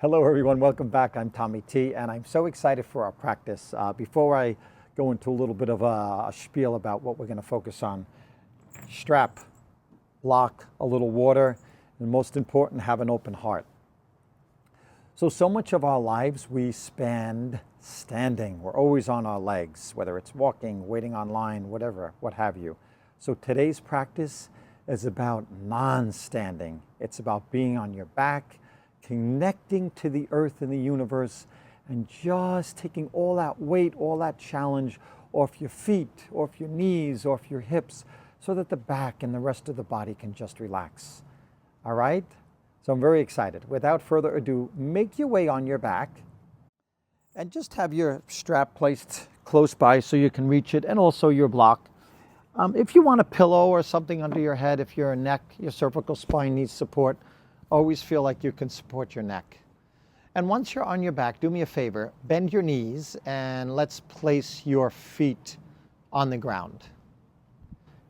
Hello everyone, welcome back. I'm Tommy T and I'm so excited for our practice. Before I go into a little bit of a spiel about what we're going to focus on, strap, block, a little water, and most important, have an open heart. So much of our lives we spend standing. We're always on our legs, whether it's walking, waiting online, whatever, what have you. So today's practice is about non-standing. It's about being on your back, connecting to the earth and the universe, and just taking all that weight, all that challenge off your feet, off your knees, off your hips, so that the back and the rest of the body can just relax. All right? So I'm very excited. Without further ado, make your way on your back and just have your strap placed close by so you can reach it, and also your block. If you want a pillow or something under your head, if your neck, your cervical spine needs support, always feel like you can support your neck. And once you're on your back, do me a favor, bend your knees and let's place your feet on the ground.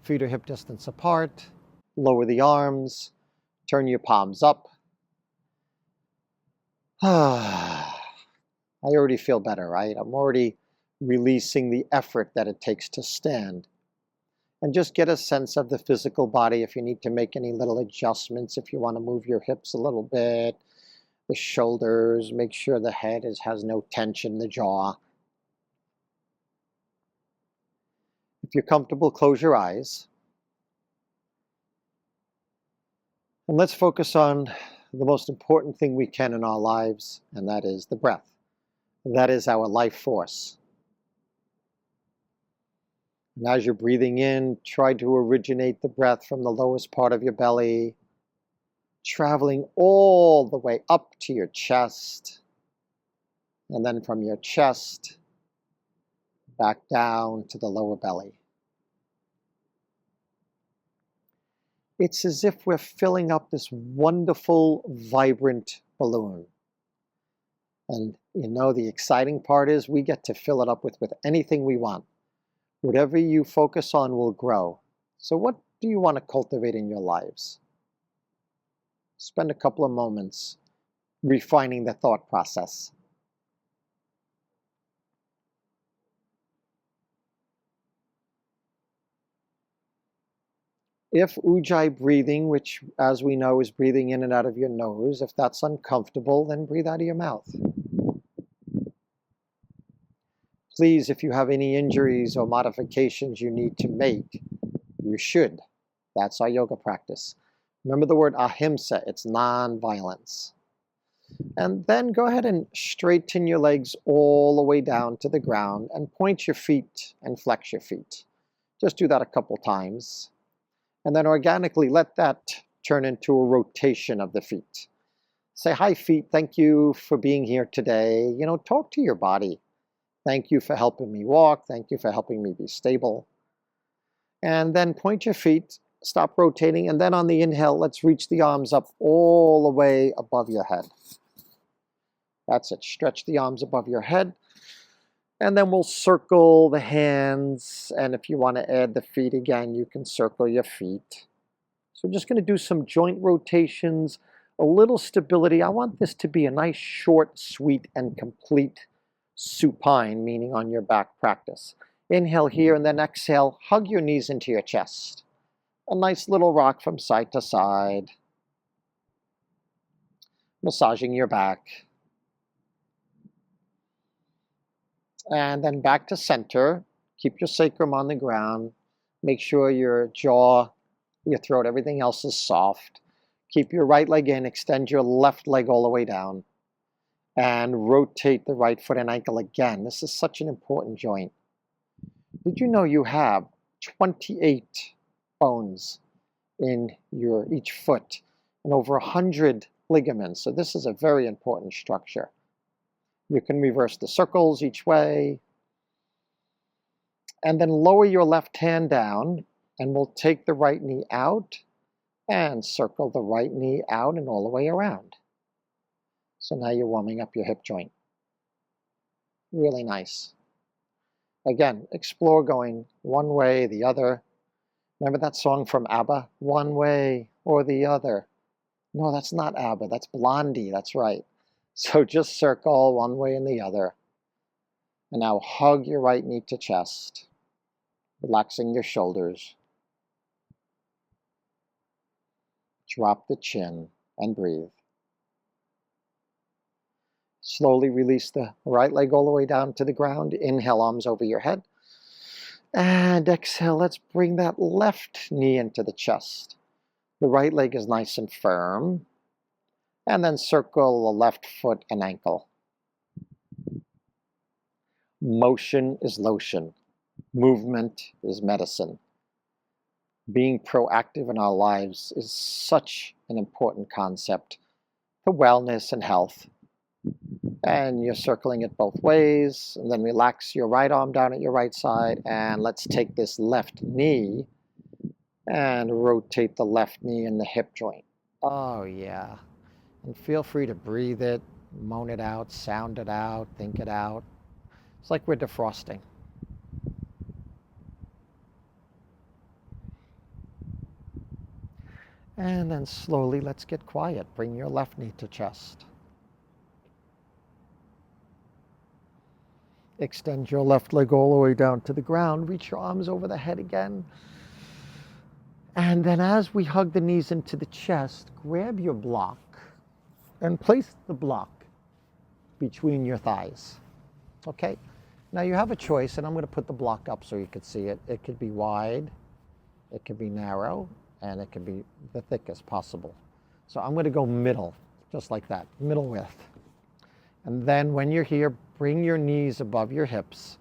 Feet are hip distance apart. Lower the arms, turn your palms up. I already feel better, right? I'm already releasing the effort that it takes to stand. And just get a sense of the physical body. If you need to make any little adjustments, if you want to move your hips a little bit, the shoulders, make sure the head has no tension, the jaw. If you're comfortable, close your eyes. And let's focus on the most important thing we can in our lives, and that is the breath. That is our life force. And as you're breathing in, try to originate the breath from the lowest part of your belly, traveling all the way up to your chest, and then from your chest back down to the lower belly. It's as if we're filling up this wonderful, vibrant balloon. And you know, the exciting part is we get to fill it up with anything we want. Whatever you focus on will grow. So what do you want to cultivate in your lives? Spend a couple of moments refining the thought process. If Ujjayi breathing, which as we know is breathing in and out of your nose, if that's uncomfortable, then breathe out of your mouth. Please, if you have any injuries or modifications you need to make, you should. That's our yoga practice. Remember the word ahimsa, it's non-violence. And then go ahead and straighten your legs all the way down to the ground and point your feet and flex your feet. Just do that a couple times. And then organically let that turn into a rotation of the feet. Say, hi feet, thank you for being here today. You know, talk to your body. Thank you for helping me walk. Thank you for helping me be stable. And then point your feet, stop rotating, and then on the inhale, let's reach the arms up all the way above your head. That's it. Stretch the arms above your head. And then we'll circle the hands. And if you want to add the feet again, you can circle your feet. So we're just going to do some joint rotations, a little stability. I want this to be a nice, short, sweet, and complete supine, meaning on your back practice. Inhale here and then exhale, hug your knees into your chest. A nice little rock from side to side. Massaging your back. And then back to center. Keep your sacrum on the ground. Make sure your jaw, your throat, everything else is soft. Keep your right leg in, extend your left leg all the way down. And rotate the right foot and ankle again. This is such an important joint. Did you know you have 28 bones in each foot and over 100 ligaments? So this is a very important structure. You can reverse the circles each way. And then lower your left hand down, and we'll take the right knee out and circle the right knee out and all the way around. So now you're warming up your hip joint. Really nice. Again, explore going one way, the other. Remember that song from ABBA? One way or the other. No, that's not ABBA. That's Blondie. That's right. So just circle one way and the other. And now hug your right knee to chest, relaxing your shoulders. Drop the chin and breathe. Slowly release the right leg all the way down to the ground. Inhale, arms over your head. And exhale, let's bring that left knee into the chest. The right leg is nice and firm. And then circle the left foot and ankle. Motion is lotion. Movement is medicine. Being proactive in our lives is such an important concept for wellness and health. And you're circling it both ways, and then relax your right arm down at your right side, and let's take this left knee and rotate the left knee in the hip joint. Oh yeah, and feel free to breathe it, moan it out, sound it out, think it out. It's like we're defrosting. And then slowly, let's get quiet. Bring your left knee to chest. Extend your left leg all the way down to the ground. Reach your arms over the head again. And then as we hug the knees into the chest, grab your block and place the block between your thighs. Okay? Now you have a choice, and I'm going to put the block up so you can see it. It could be wide, it could be narrow, and it could be the thickest possible. So I'm going to go middle, just like that, middle width. And then when you're here, bring your knees above your hips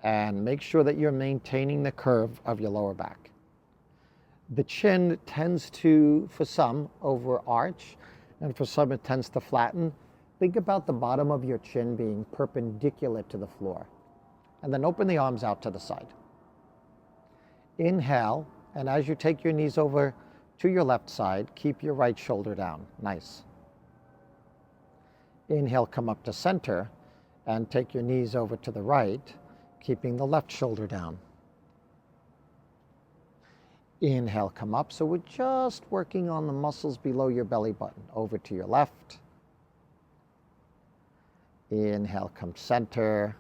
and make sure that you're maintaining the curve of your lower back. The chin tends to, for some, overarch, and for some it tends to flatten. Think about the bottom of your chin being perpendicular to the floor. And then open the arms out to the side. Inhale, and as you take your knees over to your left side, keep your right shoulder down. Nice. Inhale, come up to center, and take your knees over to the right, keeping the left shoulder down. Inhale, come up. So we're just working on the muscles below your belly button. Over to your left. Inhale, come center.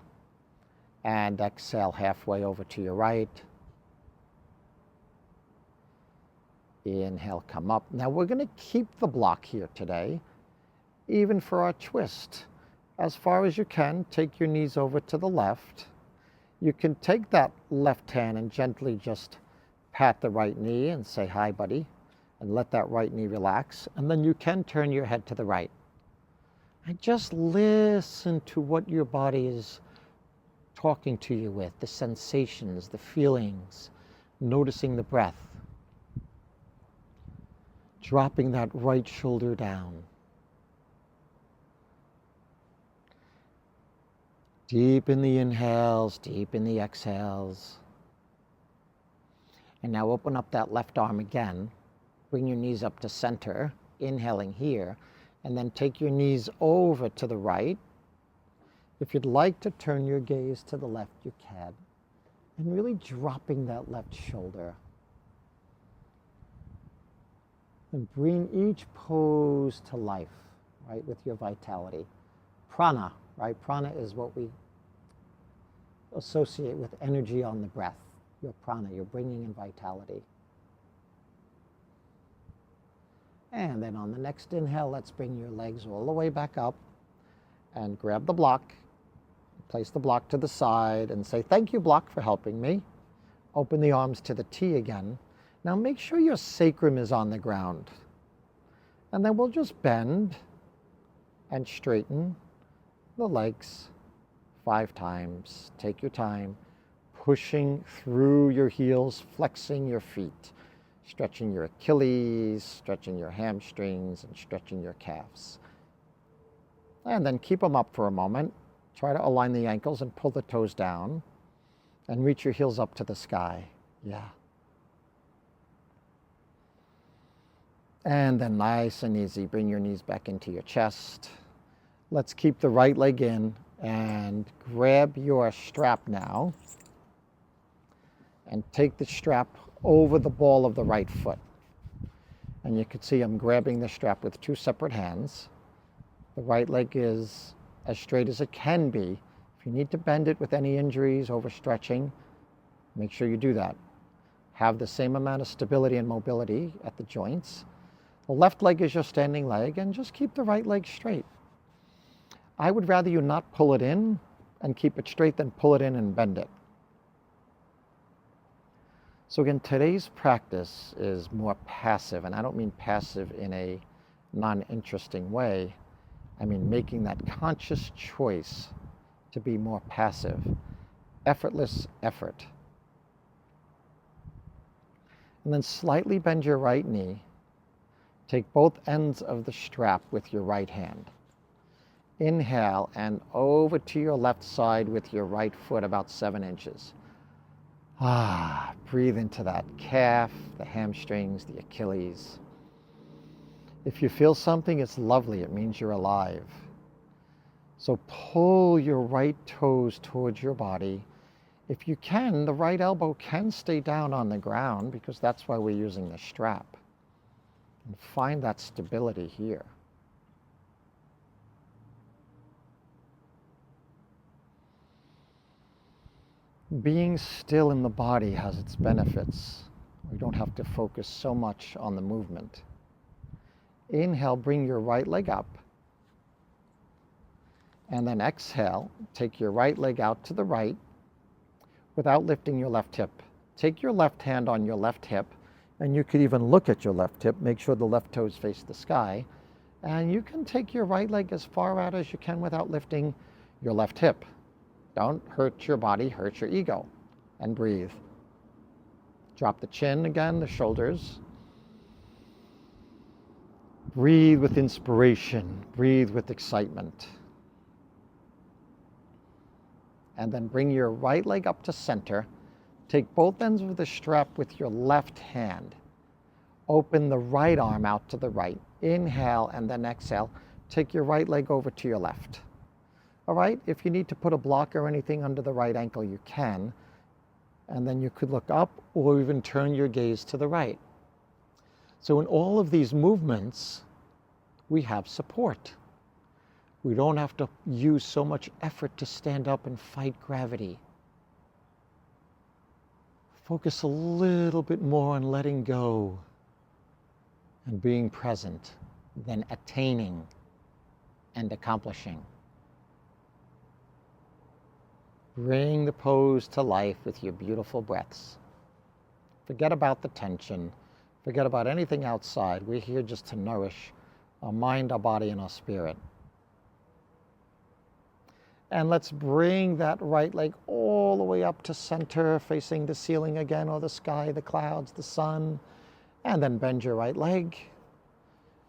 And exhale, halfway over to your right. Inhale, come up. Now we're going to keep the block here today, even for our twist. As far as you can, take your knees over to the left. You can take that left hand and gently just pat the right knee and say, hi, buddy, and let that right knee relax. And then you can turn your head to the right. And just listen to what your body is talking to you with, the sensations, the feelings, noticing the breath. Dropping that right shoulder down. Deep in the inhales, deep in the exhales. And now open up that left arm again. Bring your knees up to center, inhaling here, and then take your knees over to the right. If you'd like to turn your gaze to the left, you can. And really dropping that left shoulder. And bring each pose to life, right, with your vitality. Prana, right? Prana is what we associate with energy on the breath. Your prana, you're bringing in vitality. And then on the next inhale, let's bring your legs all the way back up and grab the block. Place the block to the side and say, thank you, block, for helping me. Open the arms to the T again. Now make sure your sacrum is on the ground. And then we'll just bend and straighten the legs 5 times. Take your time, pushing through your heels, flexing your feet, stretching your Achilles, stretching your hamstrings, and stretching your calves. And then keep them up for a moment. Try to align the ankles and pull the toes down and reach your heels up to the sky. Yeah. And then nice and easy, bring your knees back into your chest. Let's keep the right leg in and grab your strap now and take the strap over the ball of the right foot. And you can see I'm grabbing the strap with 2 separate hands. The right leg is as straight as it can be. If you need to bend it with any injuries, overstretching, make sure you do that. Have the same amount of stability and mobility at the joints. The left leg is your standing leg, and just keep the right leg straight. I would rather you not pull it in and keep it straight than pull it in and bend it. So again, today's practice is more passive, and I don't mean passive in a non-interesting way. I mean making that conscious choice to be more passive. Effortless effort. And then slightly bend your right knee. Take both ends of the strap with your right hand. Inhale and over to your left side with your right foot about 7 inches. Breathe into that calf, the hamstrings, the Achilles. If you feel something, it's lovely. It means you're alive. So pull your right toes towards your body. If you can, the right elbow can stay down on the ground because that's why we're using the strap. And find that stability here. Being still in the body has its benefits. We don't have to focus so much on the movement. Inhale, bring your right leg up. And then exhale, take your right leg out to the right without lifting your left hip. Take your left hand on your left hip, and you could even look at your left hip. Make sure the left toes face the sky. And you can take your right leg as far out as you can without lifting your left hip. Don't hurt your body, hurt your ego. And breathe. Drop the chin again, the shoulders. Breathe with inspiration. Breathe with excitement. And then bring your right leg up to center. Take both ends of the strap with your left hand. Open the right arm out to the right. Inhale and then exhale. Take your right leg over to your left. All right, if you need to put a block or anything under the right ankle, you can. And then you could look up or even turn your gaze to the right. So in all of these movements, we have support. We don't have to use so much effort to stand up and fight gravity. Focus a little bit more on letting go and being present than attaining and accomplishing. Bring the pose to life with your beautiful breaths. Forget about the tension. Forget about anything outside. We're here just to nourish our mind, our body, and our spirit. And let's bring that right leg all the way up to center, facing the ceiling again, or the sky, the clouds, the sun. And then bend your right leg.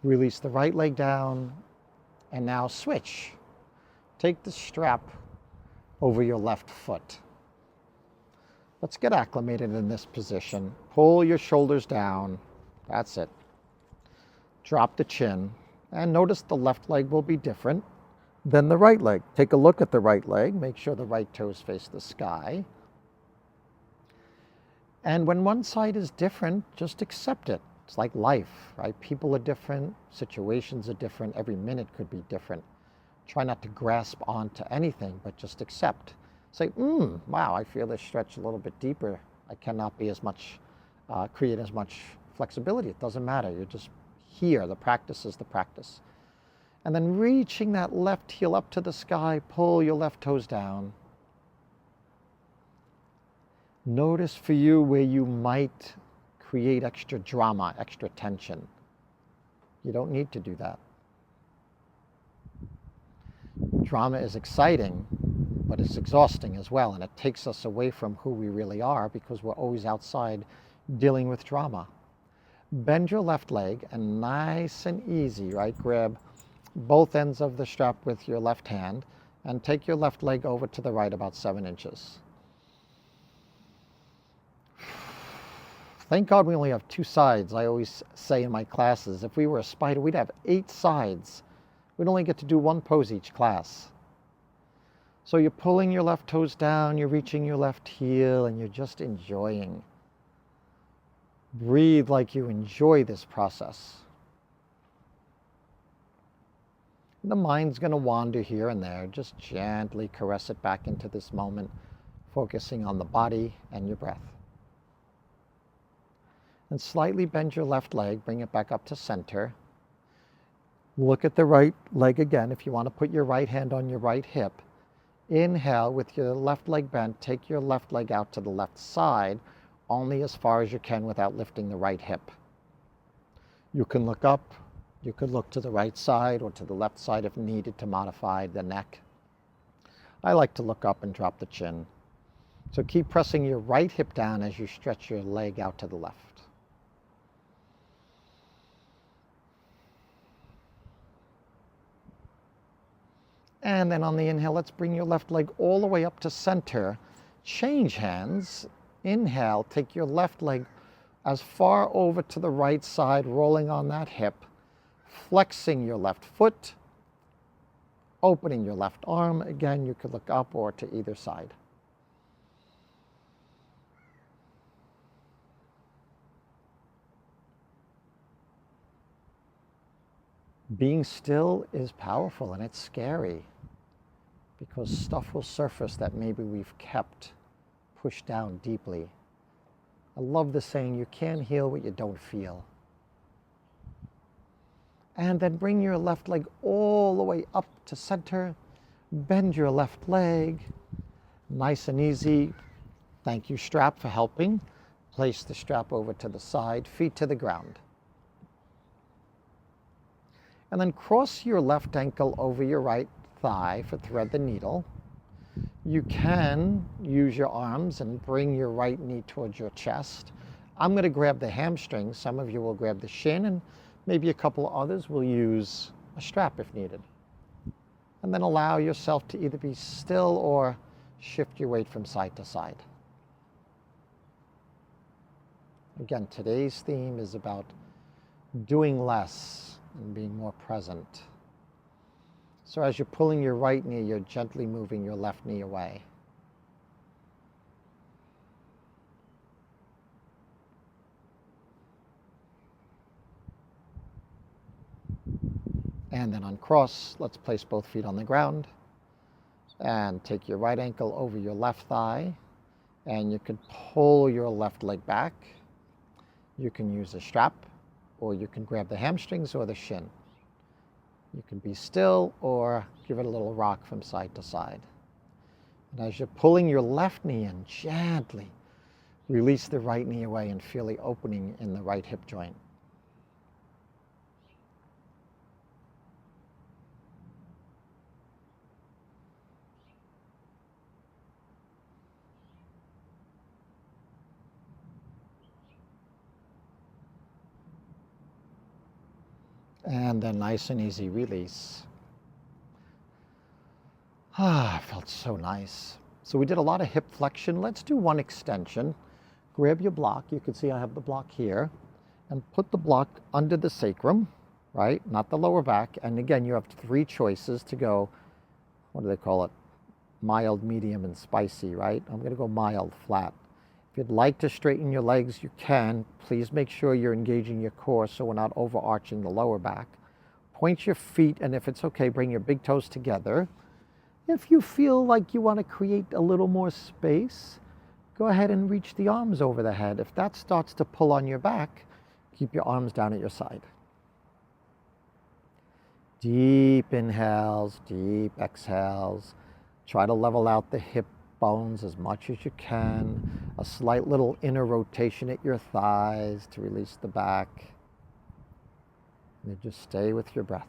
Release the right leg down. And now switch. Take the strap over your left foot. Let's get acclimated in this position. Pull your shoulders down. That's it. Drop the chin. And notice the left leg will be different than the right leg. Take a look at the right leg. Make sure the right toes face the sky. And when one side is different, just accept it. It's like life, right? People are different. Situations are different. Every minute could be different. Try not to grasp onto anything, but just accept. Say, wow, I feel this stretch a little bit deeper. I cannot be as much, create as much flexibility. It doesn't matter. You're just here. The practice is the practice. And then reaching that left heel up to the sky, pull your left toes down. Notice for you where you might create extra drama, extra tension. You don't need to do that. Drama is exciting, but it's exhausting as well, and it takes us away from who we really are because we're always outside dealing with drama. Bend your left leg and nice and easy, right? Grab both ends of the strap with your left hand and take your left leg over to the right about 7 inches. Thank God we only have 2 sides. I always say in my classes, if we were a spider, we'd have 8 sides. We'd only get to do 1 pose each class. So you're pulling your left toes down, you're reaching your left heel, and you're just enjoying. Breathe like you enjoy this process. The mind's going to wander here and there. Just gently caress it back into this moment, focusing on the body and your breath. And slightly bend your left leg, bring it back up to center. Look at the right leg again. If you want to put your right hand on your right hip, inhale with your left leg bent, take your left leg out to the left side, only as far as you can without lifting the right hip. You can look up, you could look to the right side or to the left side if needed to modify the neck. I like to look up and drop the chin. So keep pressing your right hip down as you stretch your leg out to the left. And then on the inhale, let's bring your left leg all the way up to center. Change hands. Inhale, take your left leg as far over to the right side, rolling on that hip, flexing your left foot, opening your left arm. Again, you could look up or to either side. Being still is powerful and it's scary because stuff will surface that maybe we've kept pushed down deeply. I love the saying, you can't heal what you don't feel. And then bring your left leg all the way up to center. Bend your left leg. Nice and easy. Thank you, strap, for helping. Place the strap over to the side, feet to the ground. And then cross your left ankle over your right thigh for thread the needle. You can use your arms and bring your right knee towards your chest. I'm going to grab the hamstring. Some of you will grab the shin, and maybe a couple of others will use a strap if needed. And then allow yourself to either be still or shift your weight from side to side. Again, today's theme is about doing less and being more present. So as you're pulling your right knee, you're gently moving your left knee away. And then uncross, let's place both feet on the ground and take your right ankle over your left thigh, and you can pull your left leg back. You can use a strap, or you can grab the hamstrings or the shin. You can be still or give it a little rock from side to side. And as you're pulling your left knee in, gently release the right knee away and feel the opening in the right hip joint. And then nice and easy release. Felt so nice. So we did a lot of hip flexion. Let's do one extension. Grab your block. You can see I have the block here. And put the block under the sacrum, right? Not the lower back. And again, you have three choices to go, what do they call it? Mild, medium, and spicy, right? I'm going to go mild, flat. If you'd like to straighten your legs, you can. Please make sure you're engaging your core so we're not overarching the lower back. Point your feet, and if it's okay, bring your big toes together. If you feel like you want to create a little more space, go ahead and reach the arms over the head. If that starts to pull on your back, keep your arms down at your side. Deep inhales, deep exhales. Try to level out the hip bones as much as you can. A slight little inner rotation at your thighs to release the back. And then just stay with your breath.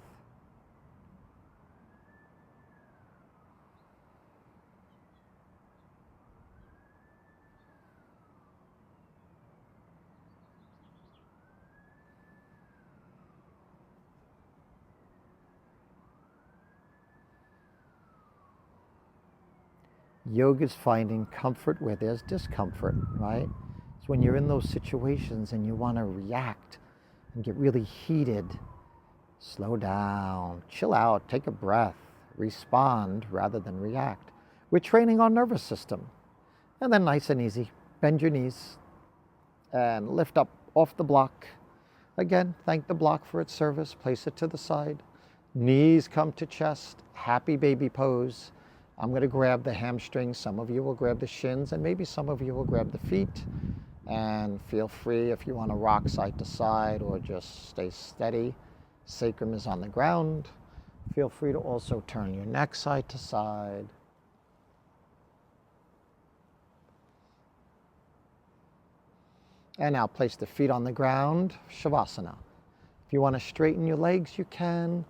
Yoga is finding comfort where there's discomfort, right? It's when you're in those situations and you want to react and get really heated. Slow down, chill out, take a breath, respond rather than react. We're training our nervous system. And then nice and easy, bend your knees and lift up off the block. Again, thank the block for its service, place it to the side. Knees come to chest, happy baby pose. I'm going to grab the hamstrings. Some of you will grab the shins, and maybe some of you will grab the feet. And feel free if you want to rock side to side or just stay steady. Sacrum is on the ground. Feel free to also turn your neck side to side. And now place the feet on the ground, Shavasana. If you want to straighten your legs, you can.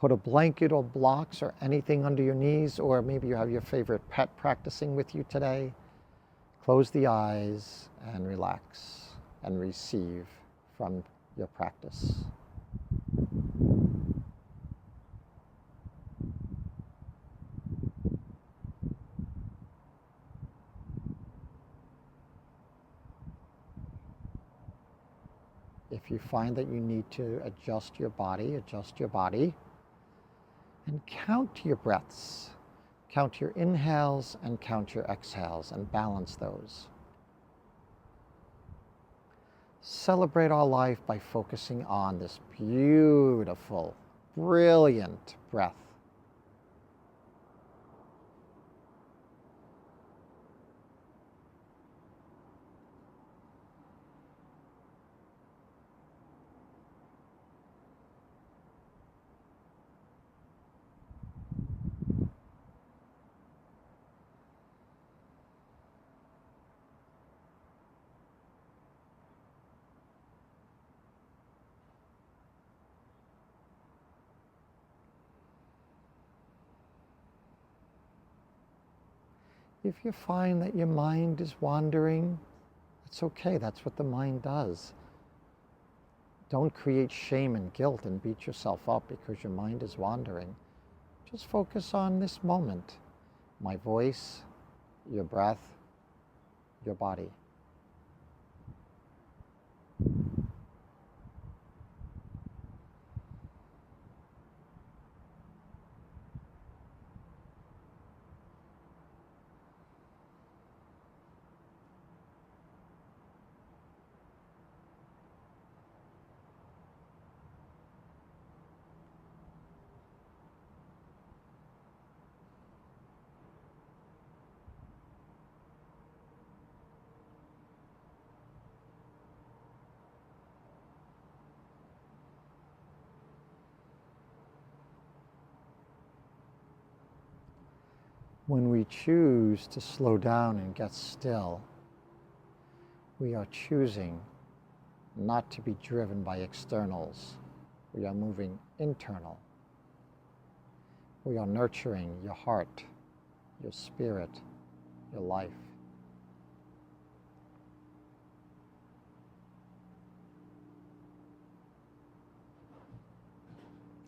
Put a blanket or blocks or anything under your knees, or maybe you have your favorite pet practicing with you today. Close the eyes and relax and receive from your practice. If you find that you need to adjust your body, and count your breaths. Count your inhales and count your exhales and balance those. Celebrate our life by focusing on this beautiful, brilliant breath. If you find that your mind is wandering, it's okay. That's what the mind does. Don't create shame and guilt and beat yourself up because your mind is wandering. Just focus on this moment. My voice, your breath, your body. When we choose to slow down and get still, we are choosing not to be driven by externals. We are moving internal. We are nurturing your heart, your spirit, your life.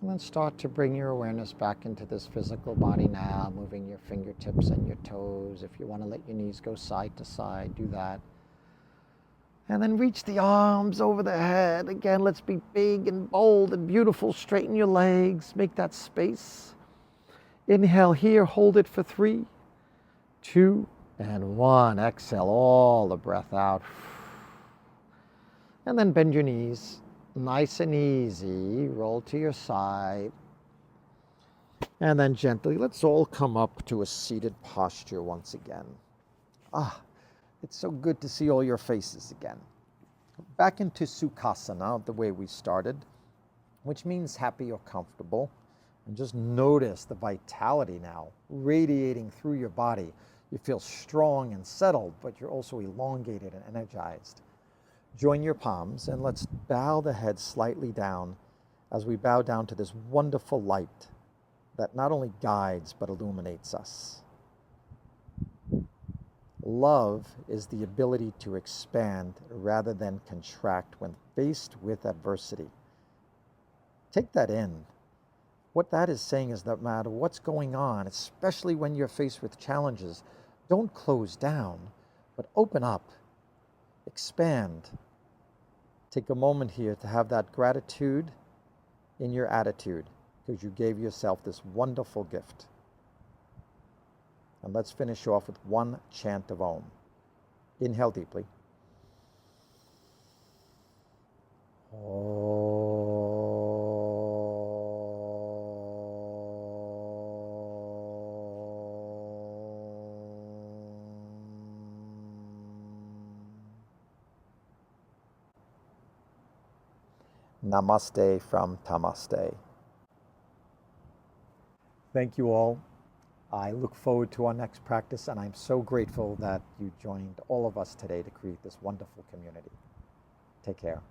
And then start to bring your awareness back into this physical body now, moving your fingertips and your toes. If you want to let your knees go side to side, do that. And then reach the arms over the head. Again, let's be big and bold and beautiful. Straighten your legs, make that space. Inhale here, hold it for 3, 2, and 1. Exhale all the breath out. And then bend your knees. Nice and easy, roll to your side. And then gently, let's all come up to a seated posture once again. It's so good to see all your faces again. Back into Sukhasana, the way we started, which means happy or comfortable. And just notice the vitality now radiating through your body. You feel strong and settled, but you're also elongated and energized. Join your palms and let's bow the head slightly down as we bow down to this wonderful light that not only guides but illuminates us. Love is the ability to expand rather than contract when faced with adversity. Take that in. What that is saying is that no matter what's going on, especially when you're faced with challenges, don't close down, but open up, expand. Take a moment here to have that gratitude in your attitude because you gave yourself this wonderful gift. And let's finish off with one chant of Om. Inhale deeply. Om. Namaste from Tamaste. Thank you all. I look forward to our next practice, and I'm so grateful that you joined all of us today to create this wonderful community. Take care.